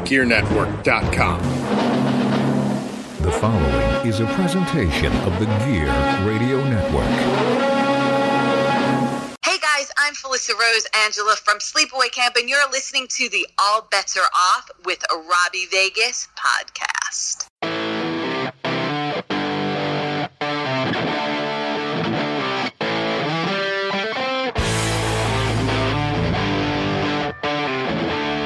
thegearnetwork.com. The following is a presentation of the Gear Radio Network. Hey guys, I'm Felissa Rose Angela from Sleepaway Camp, and you're listening to the All Bets Are Off with Robbie Vegas podcast.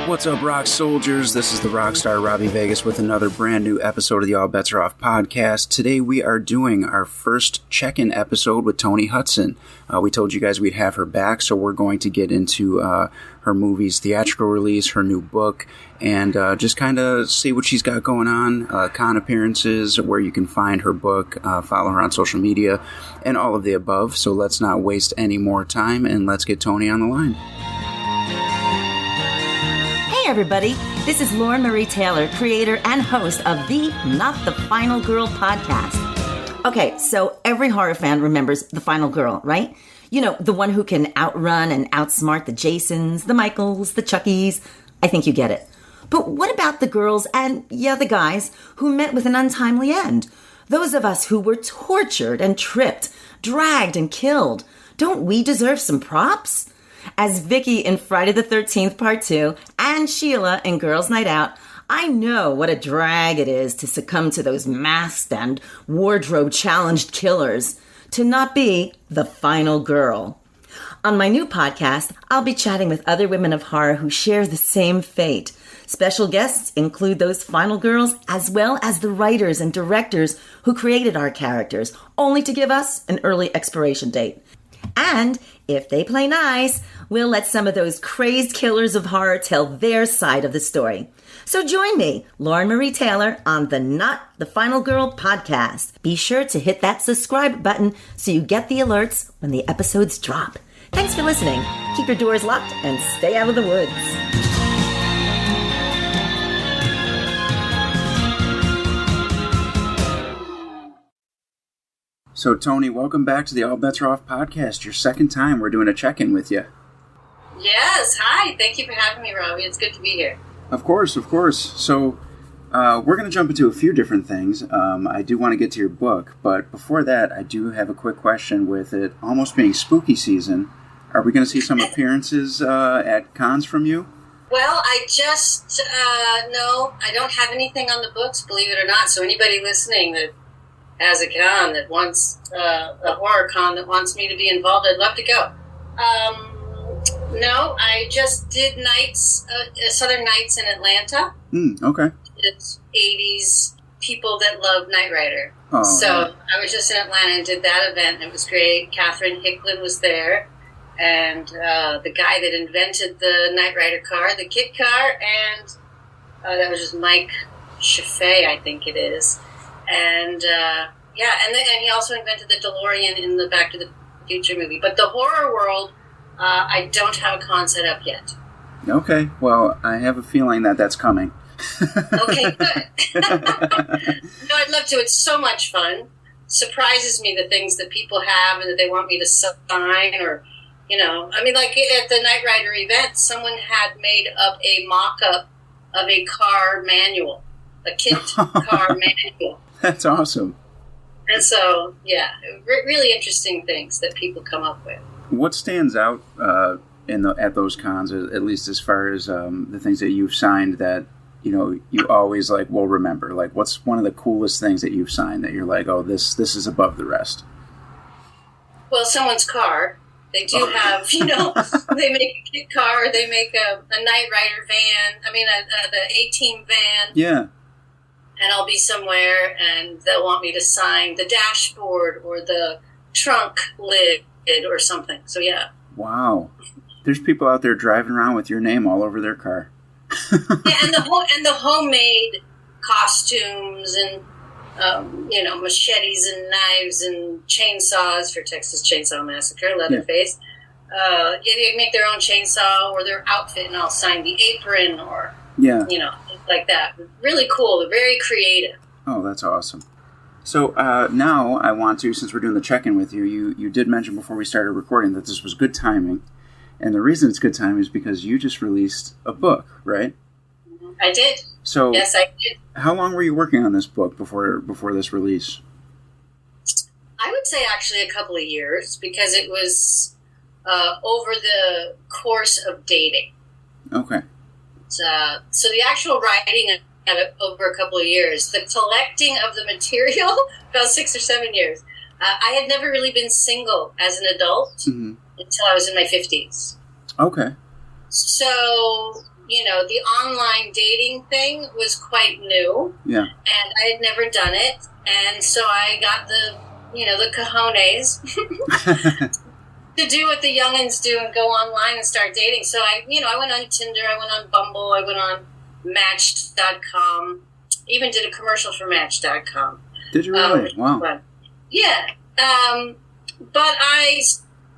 What's up, rock soldiers? This is the rock star Robbie Vegas with another brand new episode of the All Bets Are Off podcast. Today we are doing our first check-in episode with Toni Hudson. We told you guys we'd have her back, so we're going to get into her movie's theatrical release, her new book, and just kind of see what she's got going on, con appearances, where you can find her book, follow her on social media, and all of the above. So let's not waste any more time, and let's get Toni on the line. Hey everybody, this is Lauren Marie Taylor, creator and host of the Not the Final Girl podcast. Okay, so every horror fan remembers the final girl, right? You know, the one who can outrun and outsmart the Jasons, the Michaels, the Chuckies. I think you get it. But what about the girls and, the guys who met with an untimely end? Those of us who were tortured and tripped, dragged and killed. Don't we deserve some props? As Vicky in Friday the 13th Part 2 and Sheila in Girls Night Out, I know what a drag it is to succumb to those masked and wardrobe-challenged killers, to not be the final girl. On my new podcast, I'll be chatting with other women of horror who share the same fate. Special guests include those final girls as well as the writers and directors who created our characters, only to give us an early expiration date. And if they play nice, we'll let some of those crazed killers of horror tell their side of the story. So join me, Lauren Marie Taylor, on the Not the Final Girl podcast. Be sure to hit that subscribe button so you get the alerts when the episodes drop. Thanks for listening. Keep your doors locked and stay out of the woods. So, Toni, welcome back to the All Bets Are Off podcast. Your second time we're doing a check-in with you. Yes, hi. Thank you for having me, Robbie. It's good to be here. Of course. So, we're going to jump into a few different things. I do want to get to your book, but before that, I do have a quick question. With it almost being spooky season, are we going to see some appearances at cons from you? Well, I just, no, I don't have anything on the books, believe it or not. So anybody listening that has a con that wants, a horror con that wants me to be involved, I'd love to go. No, I just did nights, Southern Nights in Atlanta. Okay. It's 80s people that love Knight Rider. Oh, so I was just in Atlanta and did that event. It was great. Catherine Hicklin was there. And the guy that invented the Knight Rider car, the kit car, and that was just Mike Chaffee, I think it is. And and he also invented the DeLorean in the Back to the Future movie. But the horror world, I don't have a con set up yet. Okay, well, I have a feeling that that's coming. Okay, good. No, I'd love to. It's so much fun. Surprises me the things that people have and that they want me to sign, or, I mean, like at the Knight Rider event, someone had made up a mock-up of a car manual, a kit car manual. That's awesome. And so, really interesting things that people come up with. What stands out at those cons, at least as far as the things that you've signed that, you always will remember? Like, what's one of the coolest things that you've signed that you're like, oh, this is above the rest? Well, someone's car. They do have, they make a kit car, they make a Knight Rider van, the A-Team van. Yeah. And I'll be somewhere, and they'll want me to sign the dashboard or the trunk lid or something. So, yeah. Wow. There's people out there driving around with your name all over their car. And the homemade costumes and, machetes and knives and chainsaws for Texas Chainsaw Massacre, Leatherface. Yeah. They make their own chainsaw or their outfit, and I'll sign the apron or, like that. Really cool. They're very creative. Oh, that's awesome. So now I want to, since we're doing the check-in with you, you did mention before we started recording that this was good timing. And the reason it's good timing is because you just released a book, right? Mm-hmm. I did. So, yes, I did. How long were you working on this book before this release? I would say actually a couple of years, because it was over the course of dating. Okay. So the actual writing of it over a couple of years. The collecting of the material, about 6 or 7 years. I had never really been single as an adult until I was in my 50s. Okay. So, the online dating thing was quite new. Yeah. And I had never done it. And so I got the cojones to do what the youngins do and go online and start dating. So I went on Tinder, I went on Bumble, I went on Match.com, even did a commercial for Match.com. Did you really? Wow. Yeah. But I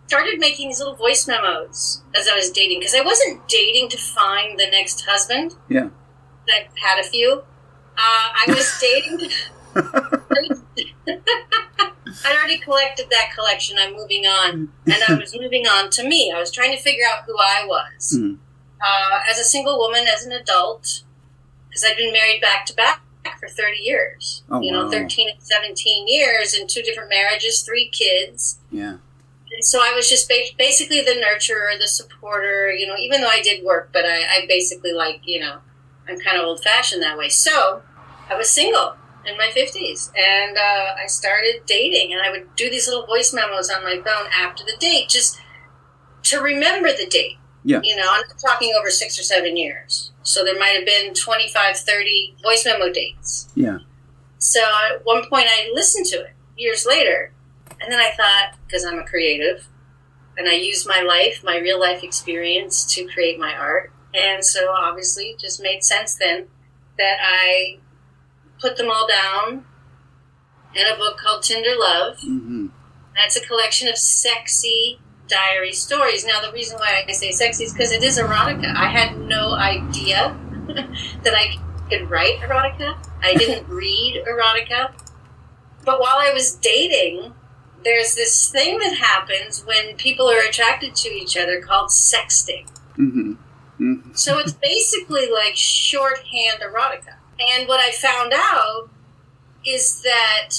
started making these little voice memos as I was dating, because I wasn't dating to find the next husband. Yeah. I've had a few. I was dating. I'd already collected that collection. I'm moving on. And I was moving on to me. I was trying to figure out who I was. As a single woman, as an adult, because I'd been married back to back for 30 years. Oh, wow. 13 and 17 years in 2 different marriages, 3 kids. Yeah. And so I was just basically the nurturer, the supporter, even though I did work, but I basically I'm kind of old-fashioned that way. So I was single in my 50s, and I started dating, and I would do these little voice memos on my phone after the date, just to remember the date. Yeah. I'm talking over 6 or 7 years. So there might have been 25, 30 voice memo dates. Yeah. So at one point I listened to it years later, and then I thought, because I'm a creative, and I use my real life experience to create my art, and so obviously it just made sense then that I put them all down in a book called Tinder Love. Mm-hmm. That's a collection of sexy diary stories. Now, the reason why I say sexy is because it is erotica. I had no idea that I could write erotica. I didn't read erotica. But while I was dating, there's this thing that happens when people are attracted to each other called sexting. Mm-hmm. Mm-hmm. So it's basically like shorthand erotica. And what I found out is that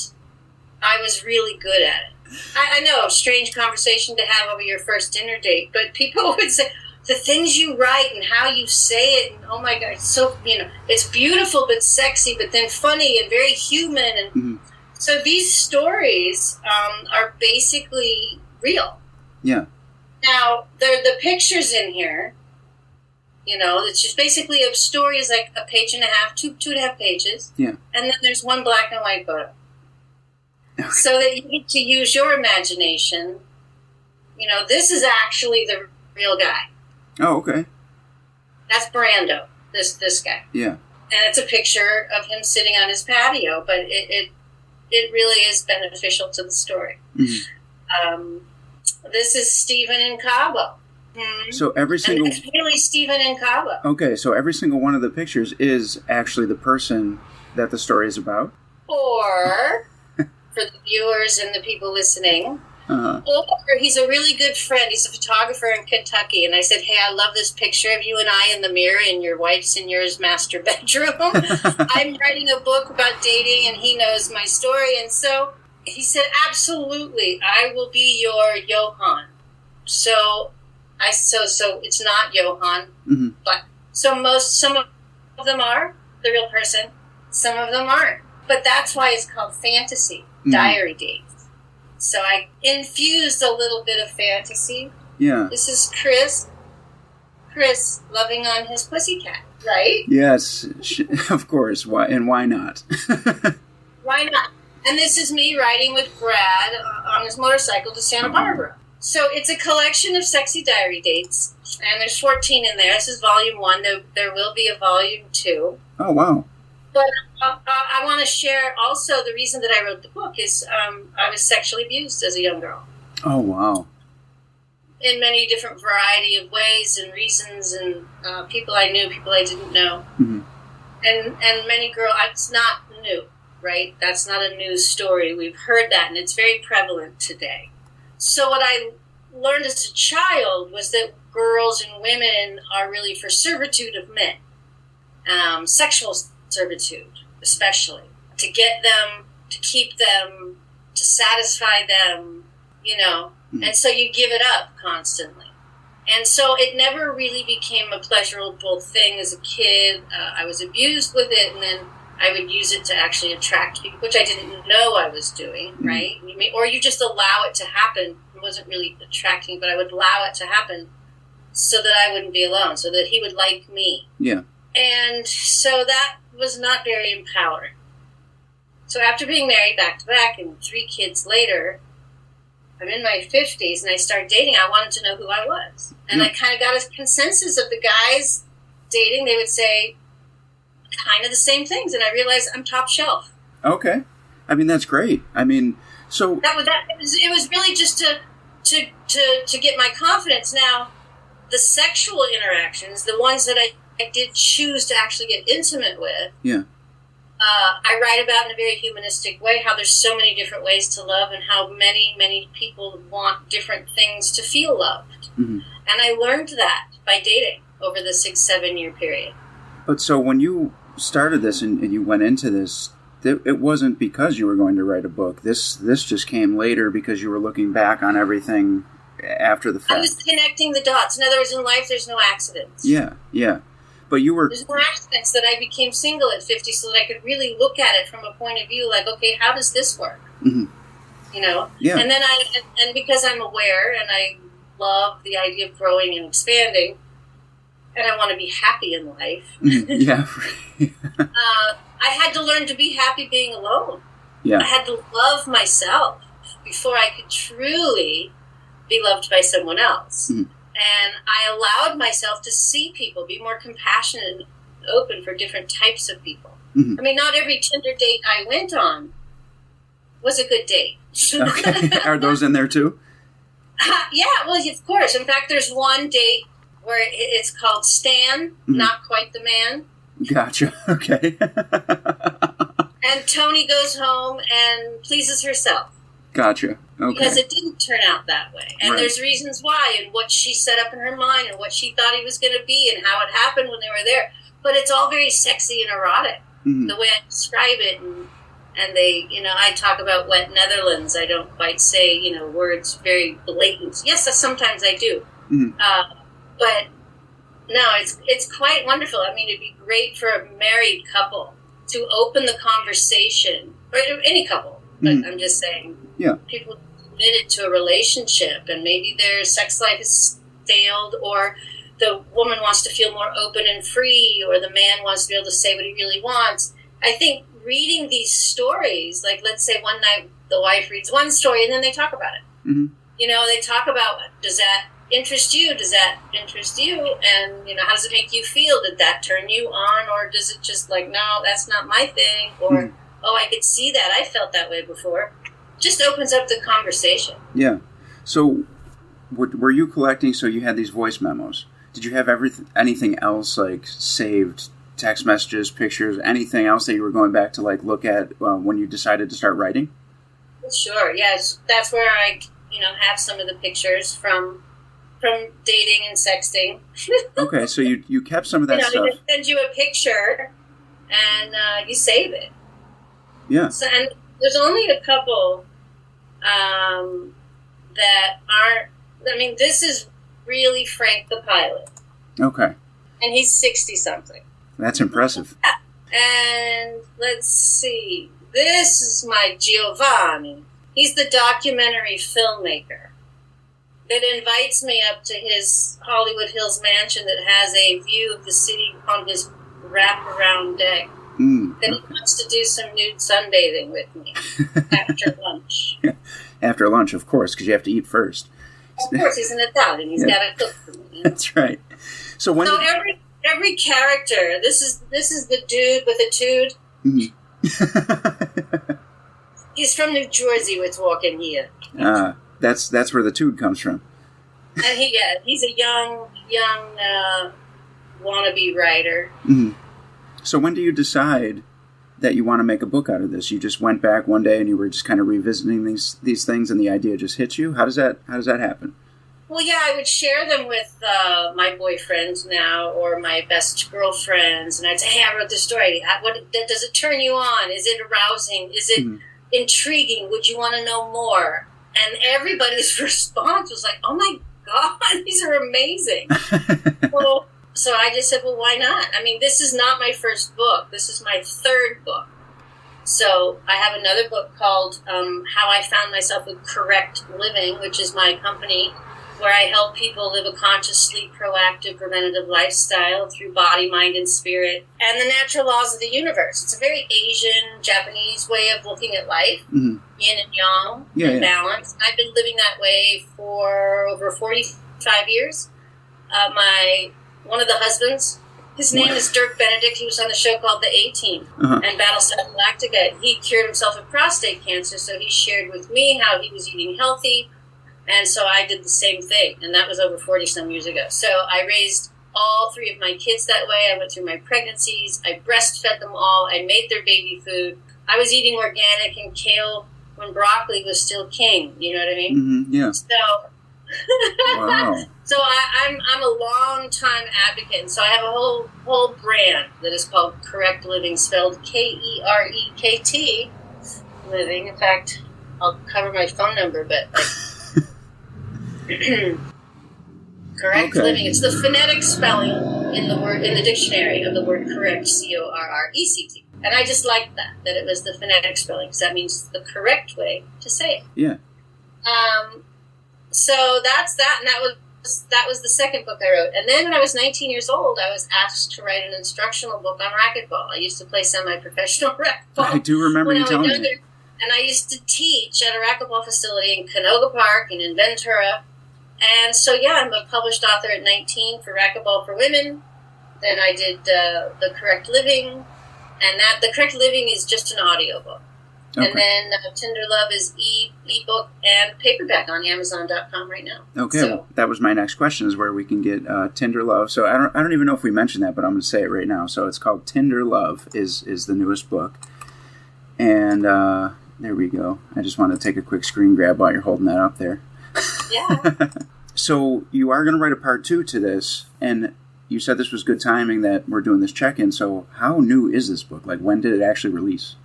I was really good at it. I know, strange conversation to have over your first dinner date, but people would say, the things you write and how you say it, and oh my God, it's so, it's beautiful but sexy, but then funny and very human. And so these stories are basically real. Yeah. Now, the pictures in here, it's just basically a story is like a page and a half, two and a half pages. Yeah. And then there's one black and white photo. Okay. So that you get to use your imagination. This is actually the real guy. Oh, okay. That's Brando, this guy. Yeah. And it's a picture of him sitting on his patio, but it really is beneficial to the story. Mm-hmm. This is Stephen in Cabo. Mm-hmm. So every single... And it's really Stephen in Cabo. Okay, so every single one of the pictures is actually the person that the story is about? Or, for the viewers and the people listening, or he's a really good friend. He's a photographer in Kentucky. And I said, hey, I love this picture of you and I in the mirror in your wife's and yours master bedroom. I'm writing a book about dating, and he knows my story. And so he said, absolutely, I will be your Johann. So it's not Johann, but some of them are the real person, some of them aren't. But that's why it's called fantasy, diary dates. So I infused a little bit of fantasy. Yeah. This is Chris loving on his pussycat, right? Yes, of course. Why not? Why not? And this is me riding with Brad on his motorcycle to Santa Barbara. So it's a collection of sexy diary dates, and there's 14 in there. This is volume 1. There will be a volume 2. Oh, wow. But I want to share also the reason that I wrote the book is I was sexually abused as a young girl. Oh, wow. In many different variety of ways and reasons, and people I knew, people I didn't know. Mm-hmm. And many girls, it's not new, right? That's not a news story. We've heard that, and it's very prevalent today. So what I learned as a child was that girls and women are really for servitude of men. sexual servitude, especially, to get them, to keep them, to satisfy them, and so you give it up constantly. And so it never really became a pleasurable thing as a kid. I was abused with it, and then I would use it to actually attract people, which I didn't know I was doing, right? Or you just allow it to happen. It wasn't really attracting, but I would allow it to happen so that I wouldn't be alone, so that he would like me. Yeah. And so that was not very empowering. So after being married back to back and 3 kids later, I'm in my 50s and I started dating. I wanted to know who I was. And I kind of got a consensus of the guys dating. They would say kind of the same things. And I realized I'm top shelf. Okay. I mean, that's great. I mean, so... It was really just to get my confidence. Now, the sexual interactions, the ones that I did choose to actually get intimate with, I write about in a very humanistic way how there's so many different ways to love and how many, many people want different things to feel loved. Mm-hmm. And I learned that by dating over the 6-7 year period. But so when you started this and you went into this, it wasn't because you were going to write a book. This just came later because you were looking back on everything after the fact. I was connecting the dots. In other words, in life, there's no accidents. Yeah. But you were... There's no accidents that I became single at 50 so that I could really look at it from a point of view like, okay, how does this work? Mm-hmm. Yeah. And then and because I'm aware and I love the idea of growing and expanding, and I want to be happy in life. Yeah. I had to learn to be happy being alone. Yeah. I had to love myself before I could truly be loved by someone else. Mm-hmm. And I allowed myself to see people, be more compassionate and open for different types of people. Mm-hmm. I mean, not every Tinder date I went on was a good date. Okay. Are those in there too? Yeah, well, of course. In fact, there's one date where it's called Stan, Not Quite the Man. Gotcha. Okay. And Toni goes home and pleases herself. Gotcha. Okay. Because it didn't turn out that way. And there's reasons why, and what she set up in her mind, and what she thought he was going to be, and how it happened when they were there. But it's all very sexy and erotic, the way I describe it. And they, I talk about wet Netherlands. I don't quite say, words very blatant. Yes, sometimes I do. Mm-hmm. But no, it's quite wonderful. I mean, it'd be great for a married couple to open the conversation, or any couple, but I'm just saying, people committed to a relationship, and maybe their sex life is staled, or the woman wants to feel more open and free, or the man wants to be able to say what he really wants. I think reading these stories, like let's say one night the wife reads one story and then they talk about it. Mm-hmm. They talk about, does that interest you? Does that interest you? And, how does it make you feel? Did that turn you on? Or does it just like, no, that's not my thing? Or, oh, I could see that. I felt that way before. Just opens up the conversation. Yeah. So were you collecting, so you had these voice memos. Did you have anything else like saved, text messages, pictures, anything else that you were going back to like look at when you decided to start writing? Sure. Yes. That's where I, have some of the pictures from dating and sexting. Okay, so you kept some of that stuff. They send you a picture, and you save it. Yeah. So, and there's only a couple that aren't. I mean, this is really Frank the pilot. Okay. And he's 60-something. That's impressive. And let's see. This is my Giovanni. He's the documentary filmmaker that invites me up to his Hollywood Hills mansion that has a view of the city on his wraparound deck. Then he wants to do some nude sunbathing with me after lunch. After lunch, of course, because you have to eat first. Of course, he's an Italian. He's got to cook for me. That's right. So every character, this is the dude with a tude. Mm-hmm. He's from New Jersey. What's walking here? That's where the tude comes from. And he's a young wannabe writer. Mm-hmm. So when do you decide that you want to make a book out of this? You just went back one day and you were just kind of revisiting these things, and the idea just hit you. How does that happen? Well, yeah, I would share them with my boyfriend now or my best girlfriends, and I'd say, "Hey, I wrote this story. Does it turn you on? Is it arousing? Is it intriguing? Would you want to know more?" And everybody's response was like, "Oh my God, these are amazing!" Well, so I just said, "Well, why not? I mean, this is not my first book. This is my third book." So I have another book called "How I Found Myself with Correct Living," which is my company, where I help people live a conscious, sleep, proactive, preventative lifestyle through body, mind, and spirit, and the natural laws of the universe. It's a very Asian, Japanese way of looking at life, yin and yang, and balance. I've been living that way for over 45 years. One of the husbands, his name is Dirk Benedict. He was on the show called The A-Team and Battlestar Galactica. He cured himself of prostate cancer, so he shared with me how he was eating healthy. And so I did the same thing, and that was over 40-some years ago. So I raised all three of my kids that way. I went through my pregnancies. I breastfed them all. I made their baby food. I was eating organic and kale when broccoli was still king. You know what I mean? Mm-hmm, yeah. So, wow. So I'm a long-time advocate, and so I have a whole brand that is called Correct Living, spelled Kerekt Living. In fact, I'll cover my phone number, but Correct Living. It's the phonetic spelling in the dictionary of the word correct, Correct. And I just liked that it was the phonetic spelling, because that means the correct way to say it. Yeah. So that's that, and that was the second book I wrote. And then when I was 19 years old, I was asked to write an instructional book on racquetball. I used to play semi-professional racquetball. I do remember you telling me. And I used to teach at a racquetball facility in Canoga Park and in Ventura. And so, yeah, I'm a published author at 19 for Racquetball for Women. Then I did The Correct Living. And The Correct Living is just an audiobook. Okay. And then Tender Love is e-book and paperback on Amazon.com right now. Okay, so, well, that was my next question, is where we can get Tender Love. So I don't even know if we mentioned that, but I'm going to say it right now. So it's called Tender Love is the newest book. And there we go. I just want to take a quick screen grab while you're holding that up there. Yeah. So you are going to write a part 2 to this, and you said this was good timing that we're doing this check-in. So how new is this book? Like, when did it actually release?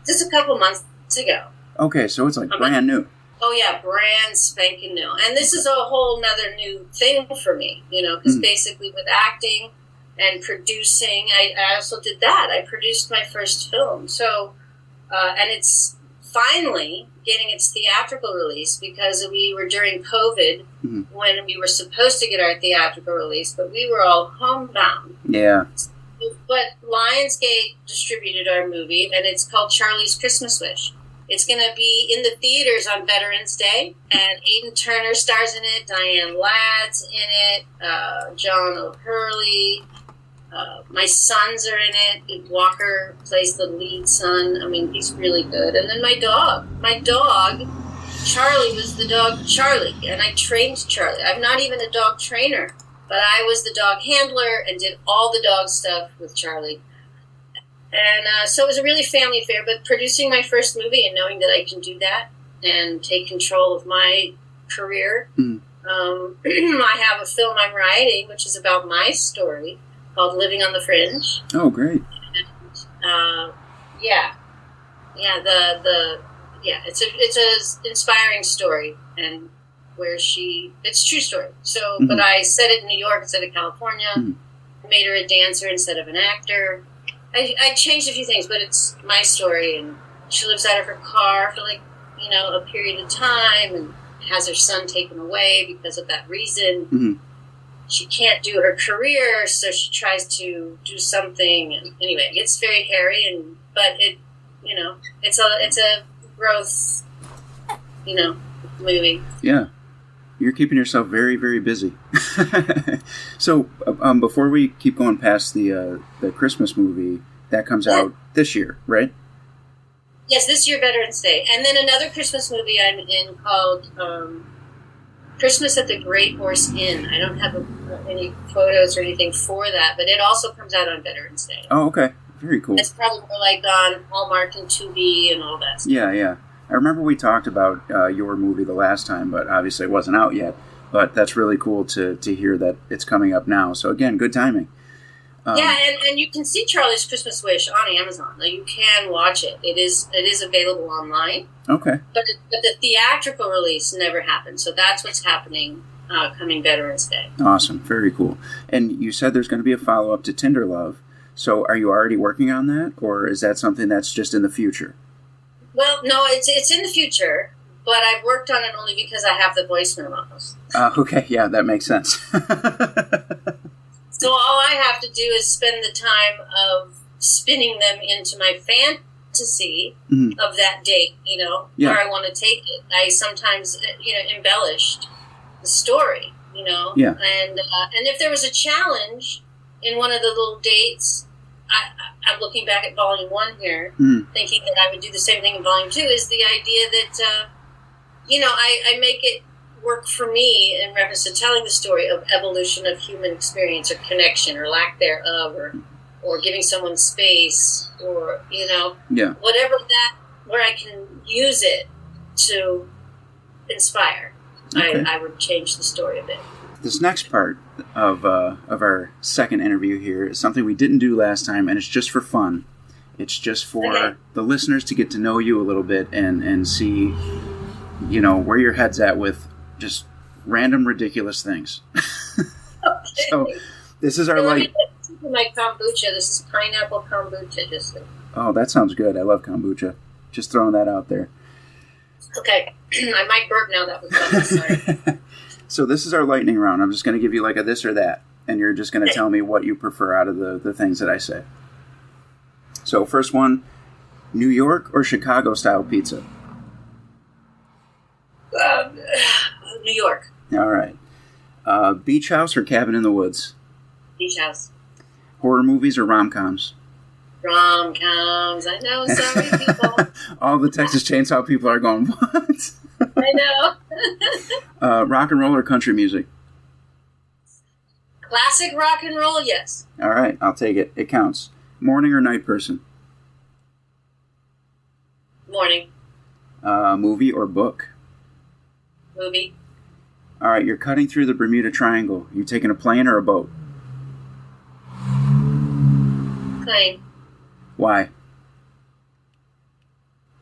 Just a couple months ago. Okay, so it's like brand new. Oh, yeah, brand spanking new. And this is a whole nother new thing for me, because basically with acting and producing, I also did that. I produced my first film. So, and it's finally getting its theatrical release, because we were during COVID when we were supposed to get our theatrical release, but we were all homebound. Yeah. But Lionsgate distributed our movie, and it's called Charlie's Christmas Wish. It's going to be in the theaters on Veterans Day, and Aidan Turner stars in it, Diane Ladd's in it, John O'Hurley, my sons are in it. Walker plays the lead son. I mean, he's really good. And then my dog, Charlie, was the dog Charlie, and I trained Charlie. I'm not even a dog trainer, but I was the dog handler and did all the dog stuff with Charlie. And so it was a really family affair, but producing my first movie and knowing that I can do that and take control of my career. I have a film I'm writing, which is about my story, called Living on the Fringe. Oh, great. And, it's a inspiring story, and it's a true story. So, but I set it in New York instead of California. I made her a dancer instead of an actor. I changed a few things, but it's my story, and she lives out of her car for a period of time, and has her son taken away because of that reason. She can't do her career, so she tries to do something. And anyway, it's very hairy, but it's a growth, movie. Yeah. You're keeping yourself very, very busy. So, before we keep going past the Christmas movie, that comes out this year, right? Yes, this year, Veterans Day. And then another Christmas movie I'm in called Christmas at the Great Horse Inn. I don't have any photos or anything for that, but it also comes out on Veterans Day. Oh, okay. Very cool. It's probably more like on Hallmark and Tubi and all that stuff. Yeah. I remember we talked about your movie the last time, but obviously it wasn't out yet. But that's really cool to hear that it's coming up now. So again, good timing. And you can see Charlie's Christmas Wish on Amazon. Like, you can watch it. It is available online. Okay. But the theatrical release never happened. So that's what's happening coming Veterans Day. Awesome. Very cool. And you said there's going to be a follow-up to Tinder Love. So are you already working on that? Or is that something that's just in the future? Well, no, it's in the future. But I've worked on it only because I have the voice memos. Okay. Yeah, that makes sense. So all I have to do is spend the time of spinning them into my fantasy of that date, where I want to take it. I sometimes, embellished the story, Yeah. And if there was a challenge in one of the little dates, I'm looking back at Volume 1 here, thinking that I would do the same thing in Volume 2, is the idea that, I make it work for me in reference to telling the story of evolution of human experience or connection or lack thereof or giving someone space or, whatever that, where I can use it to inspire. Okay. I would change the story a bit. This next part of our second interview here is something we didn't do last time, and it's just for fun. It's just for the listeners to get to know you a little bit and see, where your head's at with just random ridiculous things. So this is our light. My kombucha. This is pineapple kombucha. Oh, that sounds good. I love kombucha. Just throwing that out there. Okay, I might burp now. That was fun. Sorry. So this is our lightning round. I'm just going to give you like a this or that, and you're just going to tell me what you prefer out of the things that I say. So first one, New York or Chicago style pizza? New York. All right. Beach house or cabin in the woods? Beach house. Horror movies or rom-coms? Rom-coms. I know, sorry, people. All the Texas Chainsaw people are going, what? I know. Rock and roll or country music? Classic rock and roll, yes. All right, I'll take it. It counts. Morning or night person? Morning. Movie or book? Movie. All right, you're cutting through the Bermuda Triangle. You taking a plane or a boat? Plane. Why?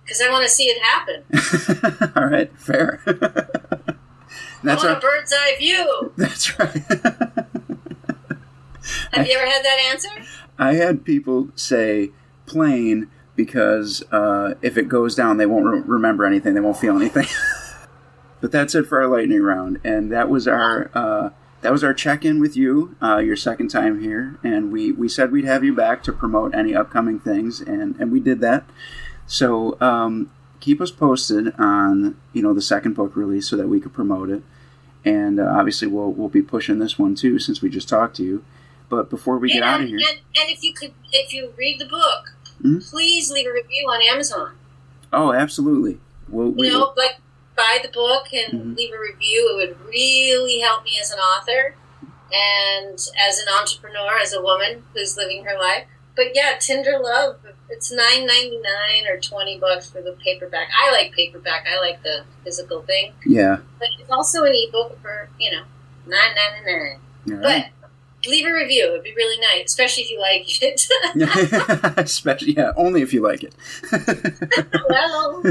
Because I want to see it happen. All right, fair. That's I want a bird's eye view. That's right. Have you ever had that answer? I had people say plane because if it goes down, they won't remember anything. They won't feel anything. But that's it for our lightning round, and that was our check-in with you, your second time here, and we said we'd have you back to promote any upcoming things, and we did that. So keep us posted on the second book release so that we could promote it, and obviously we'll be pushing this one too since we just talked to you. But before we get out of here, and if you read the book, please leave a review on Amazon. Oh, absolutely. Buy the book and leave a review. It would really help me as an author and as an entrepreneur, as a woman who's living her life. But yeah, Tinder Love, it's $9.99 or $20 for the paperback. I like paperback. I like the physical thing. Yeah. But it's also an ebook for, $9.99. Right. But leave a review. It'd be really nice, especially if you like it. Especially, yeah, only if you like it. Well...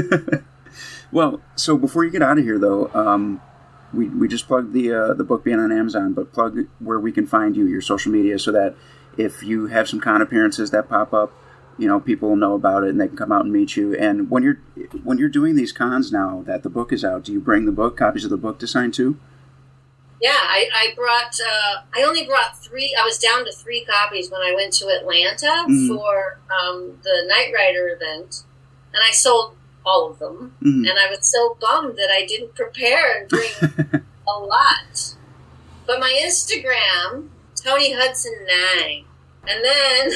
Well, so before you get out of here, though, we just plugged the book being on Amazon, but plug where we can find you, your social media, so that if you have some con appearances that pop up, people will know about it and they can come out and meet you. And when you're doing these cons now that the book is out, do you bring the book, copies of the book to sign too? Yeah, I brought. I only brought 3. I was down to 3 copies when I went to Atlanta for the Night Rider event, and I sold all of them, and I was so bummed that I didn't prepare and bring a lot. But my Instagram, Toni Hudson 9, and then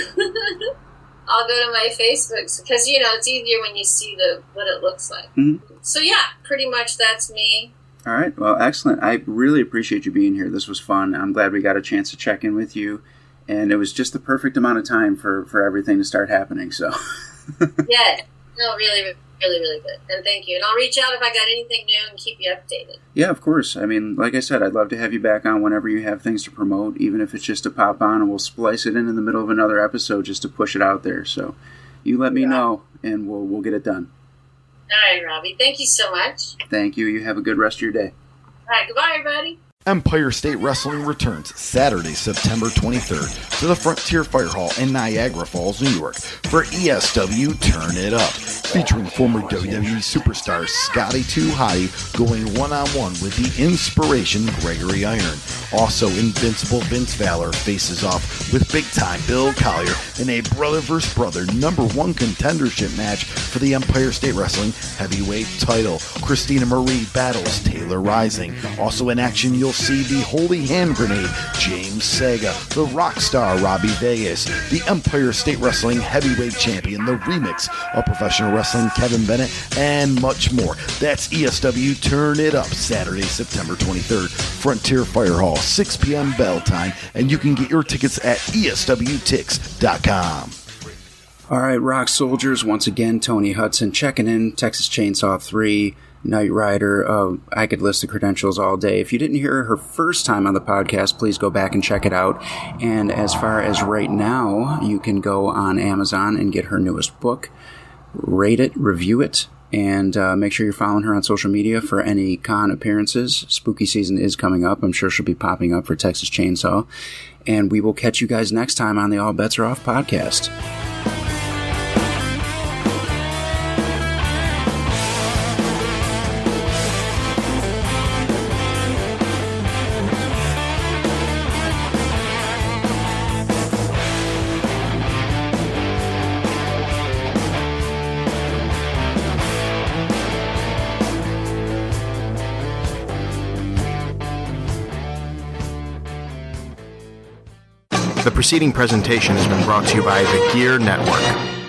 I'll go to my Facebook because it's easier when you see what it looks like. So yeah, pretty much that's me. All right, well, excellent. I really appreciate you being here. This was fun. I'm glad we got a chance to check in with you, and it was just the perfect amount of time for everything to start happening. So yeah, no, really. really, really good. And thank you. And I'll reach out if I got anything new and keep you updated. Yeah, of course. I mean, like I said, I'd love to have you back on whenever you have things to promote, even if it's just to pop on, and we'll splice it in the middle of another episode just to push it out there. So you let me know, and we'll get it done. All right, Robbie. Thank you so much. Thank you. You have a good rest of your day. All right. Goodbye, everybody. Empire State Wrestling returns Saturday, September 23rd to the Frontier Fire Hall in Niagara Falls, New York for ESW Turn It Up, featuring former WWE superstar Scotty 2 Hottie going one-on-one with the Inspiration Gregory Iron. Also, Invincible Vince Valor faces off with big-time Bill Collier in a brother vs. brother #1 contendership match for the Empire State Wrestling Heavyweight title. Christina Marie battles Taylor Rising. Also in action, you'll see the Holy Hand Grenade, James Sega, the Rockstar Robbie Vegas, the Empire State Wrestling Heavyweight Champion, the remix of Professional Wrestling Kevin Bennett, and much more. That's ESW Turn It Up, Saturday, September 23rd, Frontier Fire Hall, 6 p.m. bell time, and you can get your tickets at ESWTix.com. All right, Rock Soldiers, once again, Toni Hudson checking in, Texas Chainsaw 3, Knight Rider. I could list the credentials all day. If you didn't hear her first time on the podcast, please go back and check it out. And as far as right now, you can go on Amazon and get her newest book, rate it, review it, and make sure you're following her on social media for any con appearances. Spooky season is coming up. I'm sure she'll be popping up for Texas Chainsaw. And we will catch you guys next time on the All Bets Are Off podcast. The preceding presentation has been brought to you by the Gear Network.